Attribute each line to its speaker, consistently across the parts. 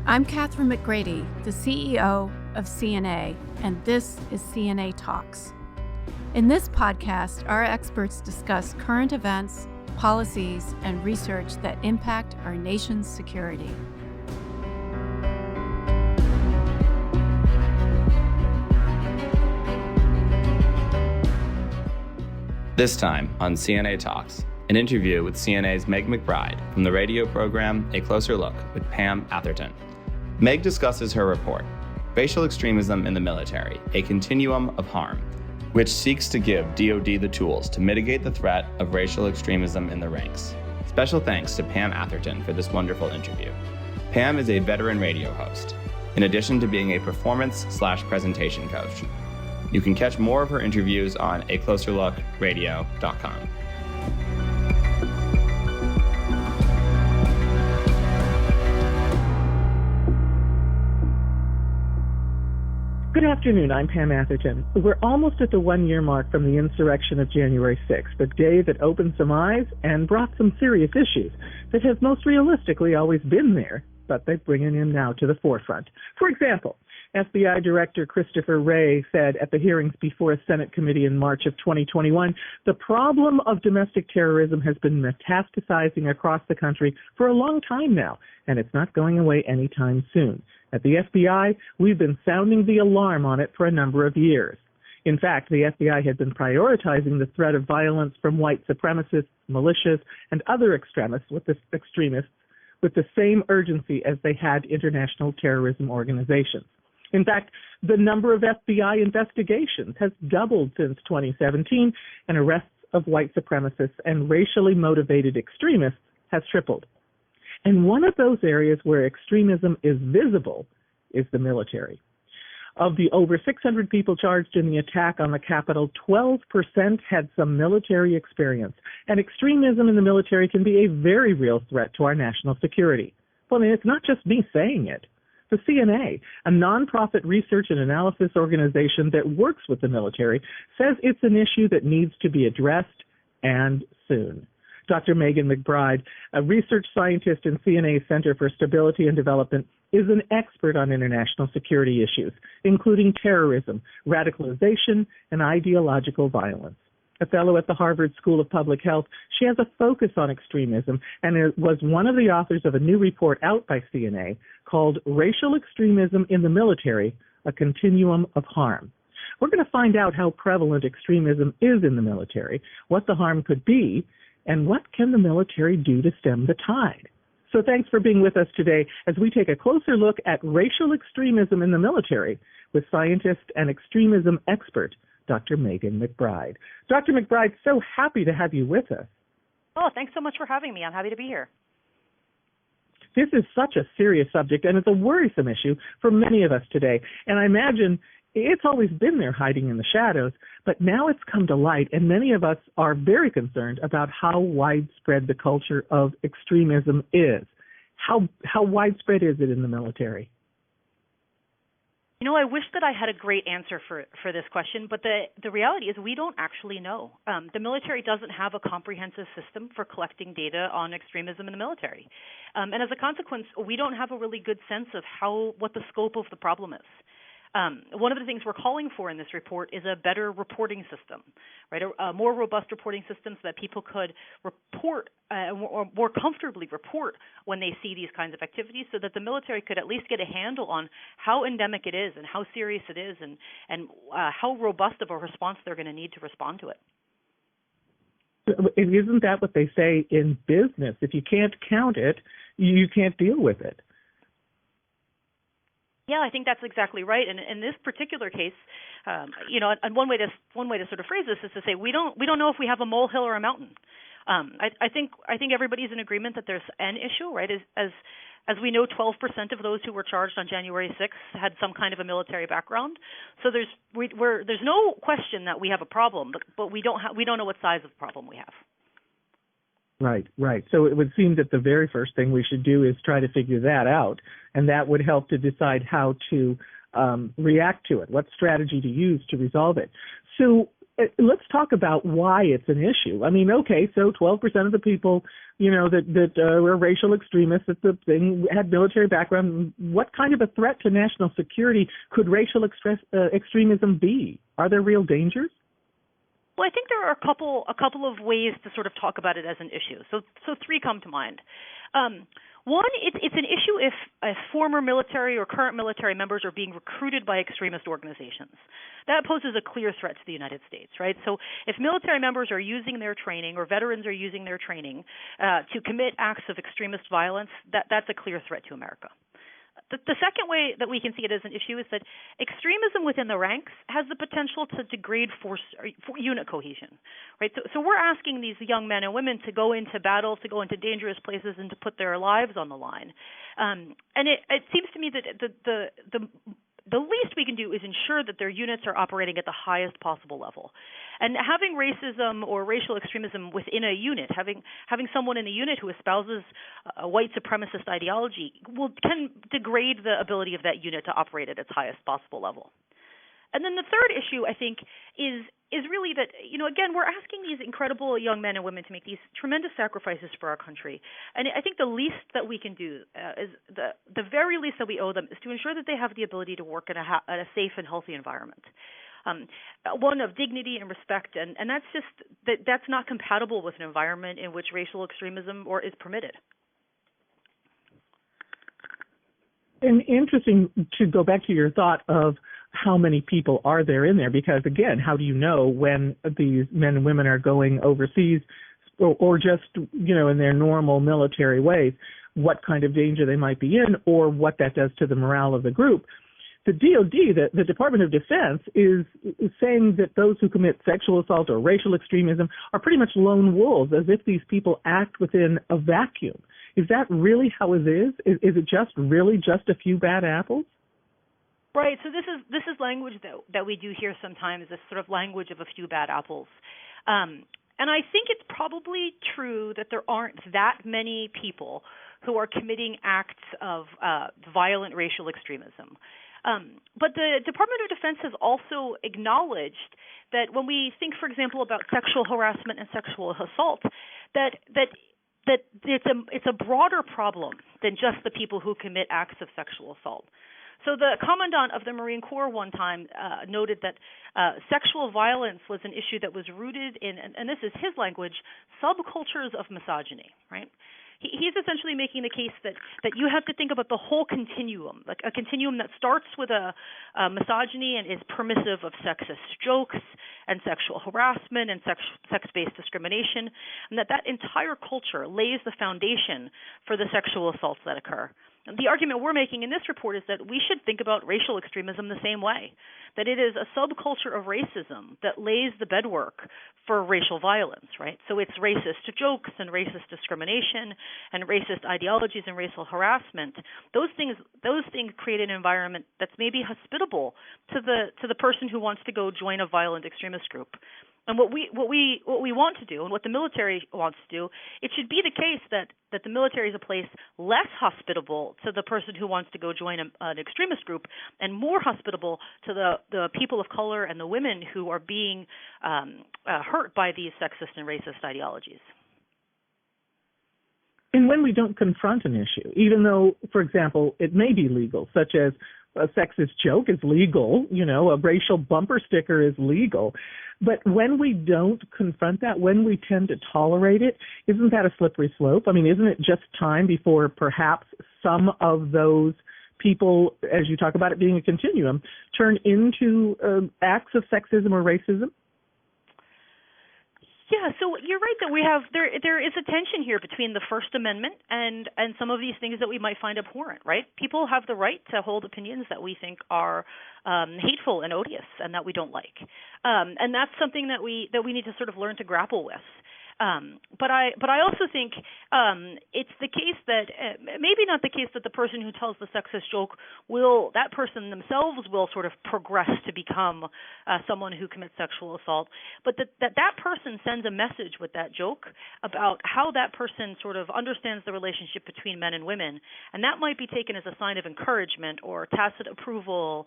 Speaker 1: I'm Catherine McGrady, the CEO of CNA, and this is CNA Talks. In this podcast, our experts discuss current events, policies, and research that impact our nation's security.
Speaker 2: This time on CNA Talks, an interview with CNA's Meg McBride from the radio program A Closer Look with Pam Atherton. Meg discusses her report, Racial Extremism in the Military, a Continuum of Harm, which seeks to give DoD the tools to mitigate the threat of racial extremism in the ranks. Special thanks to Pam Atherton for this wonderful interview. Pam is a veteran radio host, in addition to being a performance/presentation coach. You can catch more of her interviews on acloserlookradio.com.
Speaker 3: Good afternoon, I'm Pam Atherton. We're almost at the one-year mark from the insurrection of January 6th, the day that opened some eyes and brought some serious issues that have most realistically always been there, but they're bringing them now to the forefront. For example, FBI Director Christopher Wray said at the hearings before a Senate committee in March of 2021, the problem of domestic terrorism has been metastasizing across the country for a long time now, and it's not going away anytime soon. At the FBI, we've been sounding the alarm on it for a number of years. In fact, the FBI had been prioritizing the threat of violence from white supremacists, militias, and other extremists with the same urgency as they had international terrorism organizations. In fact, the number of FBI investigations has doubled since 2017, and arrests of white supremacists and racially motivated extremists has tripled. And one of those areas where extremism is visible is the military. Of the over 600 people charged in the attack on the Capitol, 12% had some military experience. And extremism in the military can be a very real threat to our national security. Well, I mean, it's not just me saying it. The CNA, a nonprofit research and analysis organization that works with the military, says it's an issue that needs to be addressed, and soon. Dr. Megan McBride, a research scientist in CNA's Center for Stability and Development, is an expert on international security issues, including terrorism, radicalization, and ideological violence. A fellow at the Harvard School of Public Health, she has a focus on extremism and was one of the authors of a new report out by CNA called Racial Extremism in the Military, a Continuum of Harm. We're going to find out how prevalent extremism is in the military, what the harm could be, and what can the military do to stem the tide? So thanks for being with us today as we take a closer look at racial extremism in the military with scientist and extremism expert, Dr. Megan McBride. Dr. McBride, so happy to have you with us.
Speaker 4: Oh, thanks so much for having me. I'm happy to be here.
Speaker 3: This is such a serious subject, and it's a worrisome issue for many of us today. And I imagine it's always been there hiding in the shadows, but now it's come to light, and many of us are very concerned about how widespread the culture of extremism is. How widespread is it in the military?
Speaker 4: You know, I wish that I had a great answer for this question, but the reality is we don't actually know. The military doesn't have a comprehensive system for collecting data on extremism in the military. And as a consequence, we don't have a really good sense of what the scope of the problem is. One of the things we're calling for in this report is a better reporting system, right? A more robust reporting system so that people could report or more comfortably report when they see these kinds of activities, so that the military could at least get a handle on how endemic it is and how serious it is and how robust of a response they're going to need to respond to it.
Speaker 3: Isn't that what they say in business? If you can't count it, you can't deal with it.
Speaker 4: Yeah, I think that's exactly right. And in this particular case, and one way to sort of phrase this is to say we don't know if we have a molehill or a mountain. I think everybody's in agreement that there's an issue, right? As we know, 12% of those who were charged on January 6th had some kind of a military background. So there's no question that we have a problem, but we don't know what size of problem we have.
Speaker 3: Right. So it would seem that the very first thing we should do is try to figure that out, and that would help to decide how to react to it, what strategy to use to resolve it. So let's talk about why it's an issue. I mean, okay, so 12% of the people, that were racial extremists, that the thing had military background. What kind of a threat to national security could racial extremism be? Are there real dangers?
Speaker 4: Well, I think there are a couple of ways to sort of talk about it as an issue. So three come to mind. One, it's an issue if former military or current military members are being recruited by extremist organizations. That poses a clear threat to the United States, right? So if military members are using their training or veterans are using their training to commit acts of extremist violence, that's a clear threat to America. The second way that we can see it as an issue is that extremism within the ranks has the potential to degrade force or unit cohesion, right? So we're asking these young men and women to go into battle, to go into dangerous places, and to put their lives on the line. And it seems to me that the least we can do is ensure that their units are operating at the highest possible level. And having racism or racial extremism within a unit, having someone in a unit who espouses a white supremacist ideology can degrade the ability of that unit to operate at its highest possible level. And then the third issue, I think, is really that, again, we're asking these incredible young men and women to make these tremendous sacrifices for our country. And I think the least that we can do is the very least that we owe them is to ensure that they have the ability to work in a safe and healthy environment. One of dignity and respect, and that's not compatible with an environment in which racial extremism is permitted.
Speaker 3: And interesting to go back to your thought of how many people are there in there, because again, how do you know when these men and women are going overseas or just, in their normal military ways, what kind of danger they might be in or what that does to the morale of the group? The DOD, the Department of Defense, is saying that those who commit sexual assault or racial extremism are pretty much lone wolves, as if these people act within a vacuum. Is that really how it is? Is it just a few bad apples?
Speaker 4: Right. So this is language that we do hear sometimes, this sort of language of a few bad apples. And I think it's probably true that there aren't that many people who are committing acts of violent racial extremism. But the Department of Defense has also acknowledged that when we think, for example, about sexual harassment and sexual assault, that it's a broader problem than just the people who commit acts of sexual assault. So the Commandant of the Marine Corps one time noted that sexual violence was an issue that was rooted in, and this is his language, subcultures of misogyny, right? He's essentially making the case that you have to think about the whole continuum, like a continuum that starts with a misogyny and is permissive of sexist jokes and sexual harassment and sex-based discrimination, and that entire culture lays the foundation for the sexual assaults that occur. The argument we're making in this report is that we should think about racial extremism the same way, that it is a subculture of racism that lays the bedwork for racial violence, right? So it's racist jokes and racist discrimination and racist ideologies and racial harassment. Those things create an environment that's maybe hospitable to the person who wants to go join a violent extremist group. And what we want to do, and what the military wants to do, it should be the case that the military is a place less hospitable to the person who wants to go join an extremist group, and more hospitable to the people of color and the women who are being hurt by these sexist and racist ideologies.
Speaker 3: And when we don't confront an issue, even though, for example, it may be legal, such as a sexist joke is legal, a racial bumper sticker is legal. But when we don't confront that, when we tend to tolerate it, isn't that a slippery slope? I mean, isn't it just time before perhaps some of those people, as you talk about it being a continuum, turn into acts of sexism or racism?
Speaker 4: Yeah, so you're right that there is a tension here between the First Amendment and some of these things that we might find abhorrent, right? People have the right to hold opinions that we think are hateful and odious and that we don't like, and that's something that we need to sort of learn to grapple with. But I also think it's the case that maybe not the case that the person who tells the sexist joke that person themselves will sort of progress to become someone who commits sexual assault, but that person sends a message with that joke about how that person sort of understands the relationship between men and women, and that might be taken as a sign of encouragement or tacit approval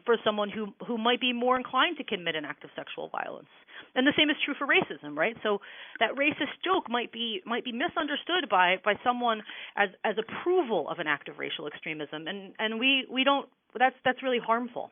Speaker 4: for someone who might be more inclined to commit an act of sexual violence. And the same is true for racism, right? So that racist joke might be misunderstood by someone as approval of an act of racial extremism, and we don't. That's really harmful.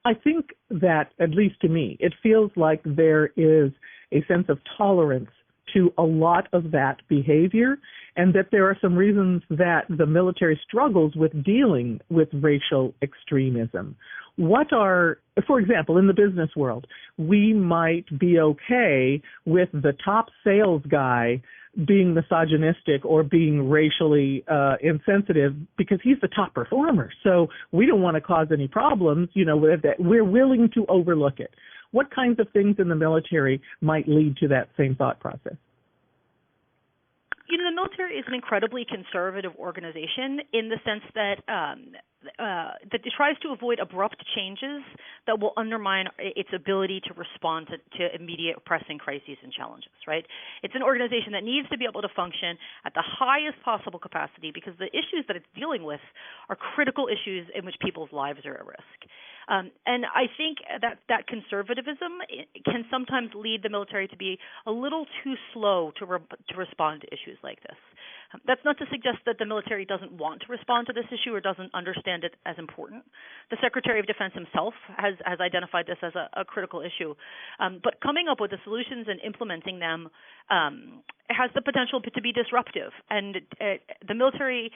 Speaker 3: I think that, at least to me, it feels like there is a sense of tolerance to a lot of that behavior, and that there are some reasons that the military struggles with dealing with racial extremism. What are, for example, in the business world, we might be okay with the top sales guy being misogynistic or being racially insensitive because he's the top performer. So we don't want to cause any problems, with that. We're willing to overlook it. What kinds of things in the military might lead to that same thought process?
Speaker 4: The military is an incredibly conservative organization in the sense that that it tries to avoid abrupt changes that will undermine its ability to respond to immediate pressing crises and challenges, right? It's an organization that needs to be able to function at the highest possible capacity because the issues that it's dealing with are critical issues in which people's lives are at risk. And I think that conservatism can sometimes lead the military to be a little too slow to respond to issues like this. That's not to suggest that the military doesn't want to respond to this issue or doesn't understand it as important. The Secretary of Defense himself has identified this as a critical issue. But coming up with the solutions and implementing them has the potential to be disruptive. And the military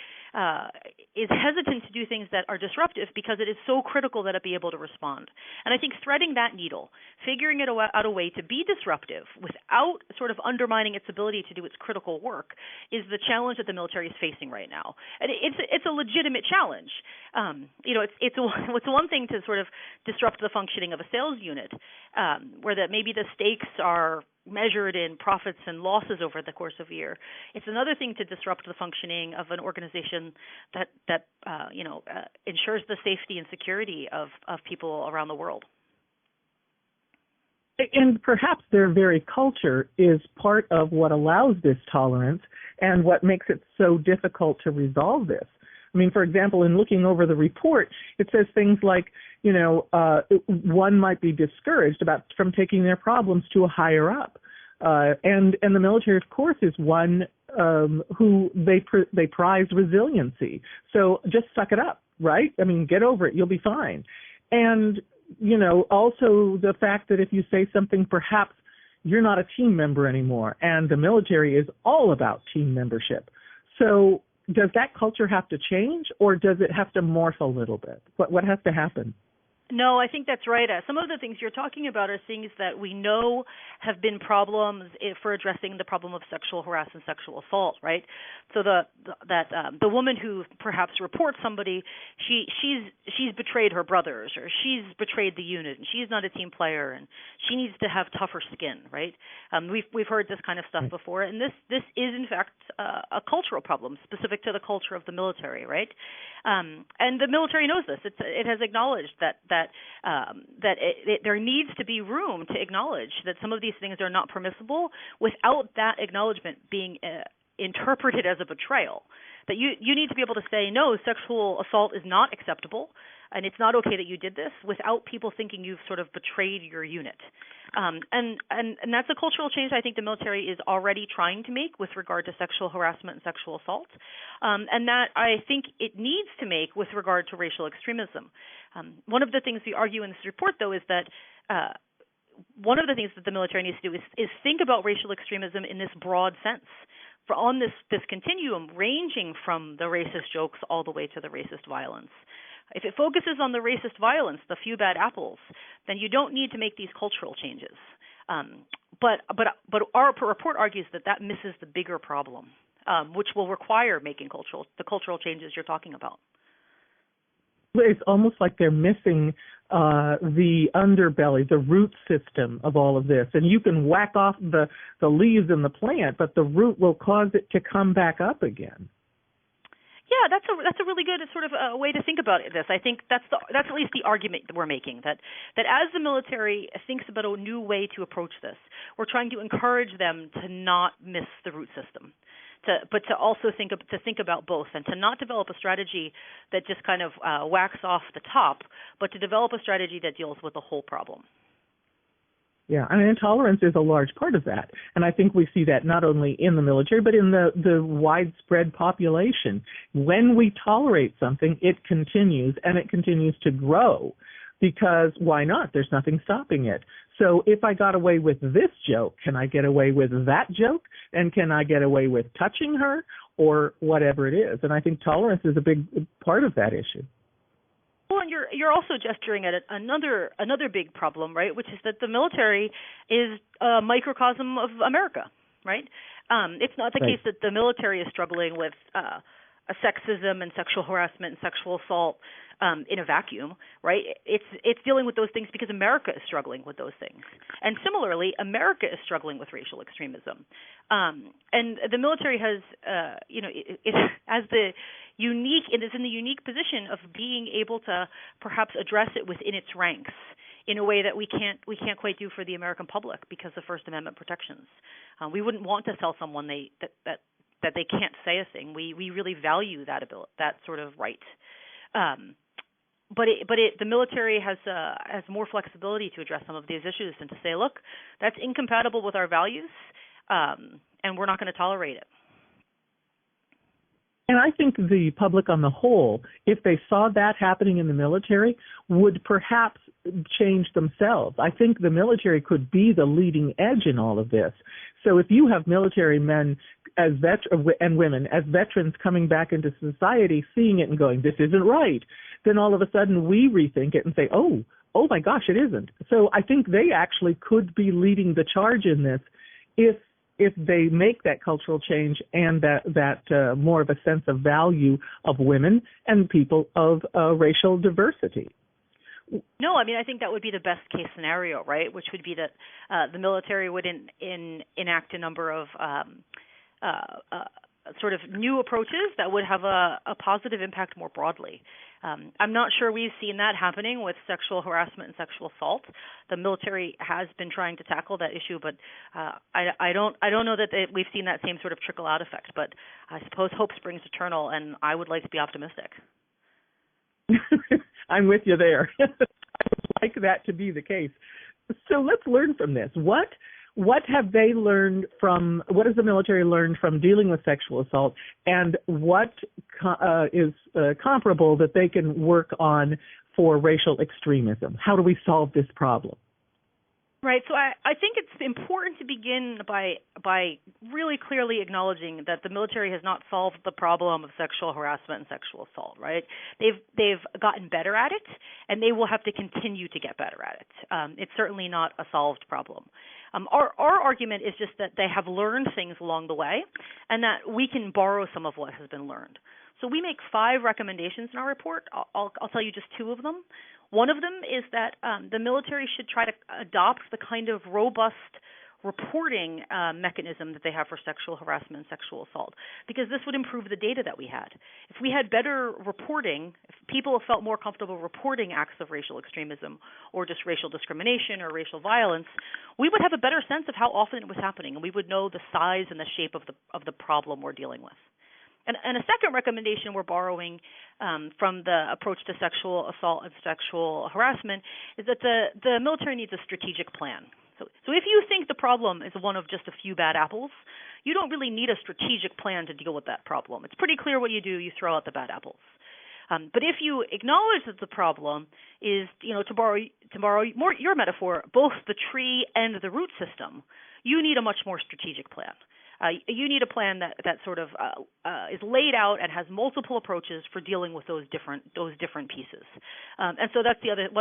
Speaker 4: is hesitant to do things that are disruptive because it is so critical that it be able to respond. And I think threading that needle, figuring out a way to be disruptive without sort of undermining its ability to do its critical work is the challenge that the military is facing right now. And it's a legitimate challenge. It's one thing to sort of disrupt the functioning of a sales unit, where that maybe the stakes are measured in profits and losses over the course of a year. It's another thing to disrupt the functioning of an organization that ensures the safety and security of people around the world.
Speaker 3: And perhaps their very culture is part of what allows this tolerance and what makes it so difficult to resolve this. I mean, for example, in looking over the report, it says things like, one might be discouraged from taking their problems to a higher up. And the military, of course, is one who they prize resiliency. So just suck it up, right? I mean, get over it. You'll be fine. And, also the fact that if you say something, perhaps you're not a team member anymore. And the military is all about team membership. So does that culture have to change, or does it have to morph a little bit? What has to happen?
Speaker 4: No, I think that's right. Some of the things you're talking about are things that we know have been problems for addressing the problem of sexual harassment, sexual assault, right? So the woman who perhaps reports somebody, she's betrayed her brothers, or she's betrayed the unit, and she's not a team player, and she needs to have tougher skin, right? We've heard this kind of stuff before, and this is in fact a cultural problem specific to the culture of the military, right? And the military knows this. It has acknowledged that there needs to be room to acknowledge that some of these things are not permissible without that acknowledgement being interpreted as a betrayal. That you need to be able to say, no, sexual assault is not acceptable, and it's not okay that you did this, without people thinking you've sort of betrayed your unit. And that's a cultural change I think the military is already trying to make with regard to sexual harassment and sexual assault, and that I think it needs to make with regard to racial extremism. One of the things we argue in this report, though, is that one of the things that the military needs to do is think about racial extremism in this broad sense, on this continuum ranging from the racist jokes all the way to the racist violence. If it focuses on the racist violence, the few bad apples, then you don't need to make these cultural changes. But our report argues that misses the bigger problem, which will require making the cultural changes you're talking about.
Speaker 3: It's almost like they're missing the underbelly, the root system of all of this. And you can whack off the leaves in the plant, but the root will cause it to come back up again.
Speaker 4: Yeah, that's a really good sort of way to think about this. I think that's at least the argument that we're making, that as the military thinks about a new way to approach this, we're trying to encourage them to not miss the root system, but to also think about both, and to not develop a strategy that just kind of whacks off the top, but to develop a strategy that deals with the whole problem.
Speaker 3: Yeah, I mean, intolerance is a large part of that. And I think we see that not only in the military, but in the widespread population. When we tolerate something, it continues, and it continues to grow. Because why not? There's nothing stopping it. So if I got away with this joke, can I get away with that joke? And can I get away with touching her or whatever it is? And I think tolerance is a big part of that issue.
Speaker 4: Well, and you're also gesturing at another big problem, right? Which is that the military is a microcosm of America, right? It's not the case that the military is struggling with sexism and sexual harassment and sexual assault in a vacuum, right? It's dealing with those things because America is struggling with those things, and similarly, America is struggling with racial extremism, and the military has, it has the unique, it is in the unique position of being able to perhaps address it within its ranks in a way that we can't quite do for the American public because of First Amendment protections. We wouldn't want to tell someone that they can't say a thing. We really value that sort of right. But the military has more flexibility to address some of these issues and to say, look, that's incompatible with our values, and we're not going to tolerate it.
Speaker 3: And I think the public on the whole, if they saw that happening in the military, would perhaps change themselves. I think the military could be the leading edge in all of this. So if you have military men and women as veterans coming back into society, seeing it and going, this isn't right, then all of a sudden we rethink it and say, oh my gosh, it isn't. So I think they actually could be leading the charge in this if they make that cultural change and that more of a sense of value of women and people of racial diversity.
Speaker 4: No, I mean, I think that would be the best case scenario, right? Which would be that the military would enact a number of sort of new approaches that would have a positive impact more broadly. I'm not sure we've seen that happening with sexual harassment and sexual assault. The military has been trying to tackle that issue, but I don't know that we've seen that same sort of trickle out effect. But I suppose hope springs eternal, and I would like to be optimistic.
Speaker 3: I'm with you there. I would like that to be the case. So let's learn from this. What have they learned what has the military learned from dealing with sexual assault, and what is comparable that they can work on for racial extremism? How do we solve this problem?
Speaker 4: Right. So I think it's important to begin by really clearly acknowledging that the military has not solved the problem of sexual harassment and sexual assault. Right. They've gotten better at it, and they will have to continue to get better at it. It's certainly not a solved problem. Our argument is just that they have learned things along the way, and that we can borrow some of what has been learned. So we make 5 recommendations in our report. I'll tell you just 2 of them. One of them is that the military should try to adopt the kind of robust reporting mechanism that they have for sexual harassment and sexual assault, because this would improve the data that we had. If we had better reporting, if people felt more comfortable reporting acts of racial extremism or just racial discrimination or racial violence, we would have a better sense of how often it was happening, and we would know the size and the shape of the problem we're dealing with. And a second recommendation we're borrowing from the approach to sexual assault and sexual harassment is that the military needs a strategic plan. So if you think the problem is one of just a few bad apples, you don't really need a strategic plan to deal with that problem. It's pretty clear what you do. You throw out the bad apples. But if you acknowledge that the problem is, to borrow more your metaphor, both the tree and the root system, you need a much more strategic plan. You need a plan that sort of is laid out and has multiple approaches for dealing with those different pieces. And so that's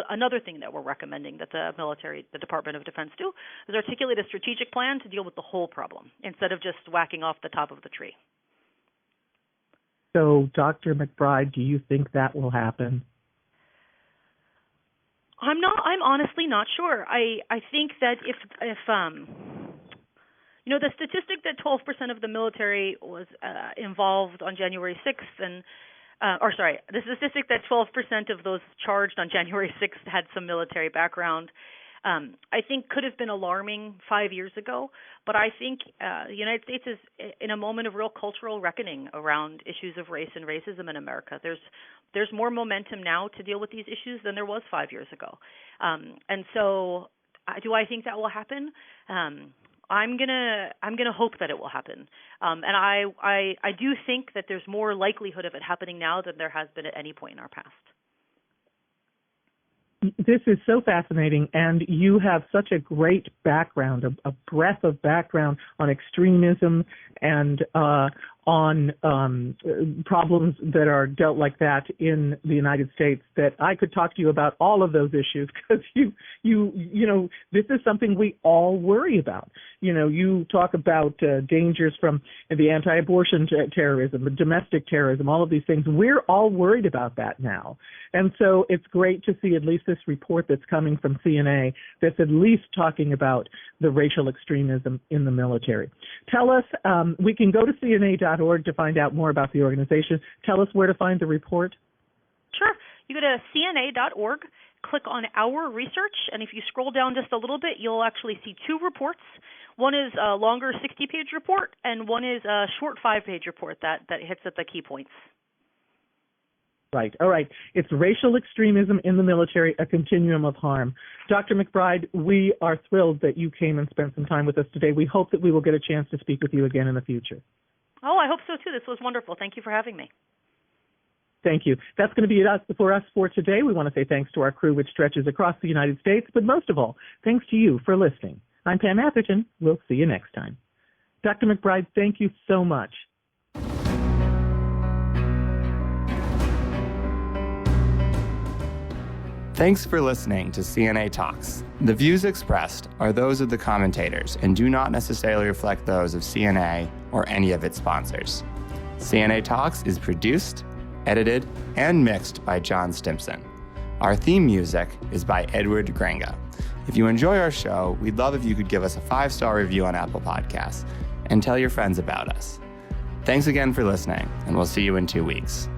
Speaker 4: another thing that we're recommending that the Department of Defense do, is articulate a strategic plan to deal with the whole problem instead of just whacking off the top of the tree.
Speaker 3: So, Dr. McBride, do you think that will happen?
Speaker 4: I'm honestly not sure. I think that if the statistic that 12% of the military was involved on January 6th, the statistic that 12% of those charged on January 6th had some military background, I think could have been alarming 5 years ago. But I think the United States is in a moment of real cultural reckoning around issues of race and racism in America. There's more momentum now to deal with these issues than there was 5 years ago. And so Do I think that will happen? I'm gonna hope that it will happen, and I do think that there's more likelihood of it happening now than there has been at any point in our past.
Speaker 3: This is so fascinating, and you have such a great background, a breadth of background on extremism and on problems that are dealt like that in the United States, that I could talk to you about all of those issues, because you know, this is something we all worry about. You know, you talk about dangers from the anti-abortion terrorism, the domestic terrorism, all of these things. We're all worried about that now. And so it's great to see at least this report that's coming from CNA that's at least talking about the racial extremism in the military. Tell us, we can go to CNA.org to find out more about the organization. Tell us where to find the report.
Speaker 4: Sure. You go to CNA.org, click on Our Research, and if you scroll down just a little bit, you'll actually see two reports. One is a longer 60-page report, and one is a short 5-page report that hits at the key points.
Speaker 3: Right. All right. It's Racial Extremism in the Military, a Continuum of Harm. Dr. McBride, we are thrilled that you came and spent some time with us today. We hope that we will get a chance to speak with you again in the future.
Speaker 4: Oh, I hope so, too. This was wonderful. Thank you for having me.
Speaker 3: Thank you. That's going to be it for us for today. We want to say thanks to our crew, which stretches across the United States, but most of all, thanks to you for listening. I'm Pam Atherton. We'll see you next time. Dr. McBride, thank you so much.
Speaker 2: Thanks for listening to CNA Talks. The views expressed are those of the commentators and do not necessarily reflect those of CNA or any of its sponsors. CNA Talks is produced, edited, and mixed by John Stimpson. Our theme music is by Edward Grenga. If you enjoy our show, we'd love if you could give us a 5-star review on Apple Podcasts and tell your friends about us. Thanks again for listening, and we'll see you in 2 weeks.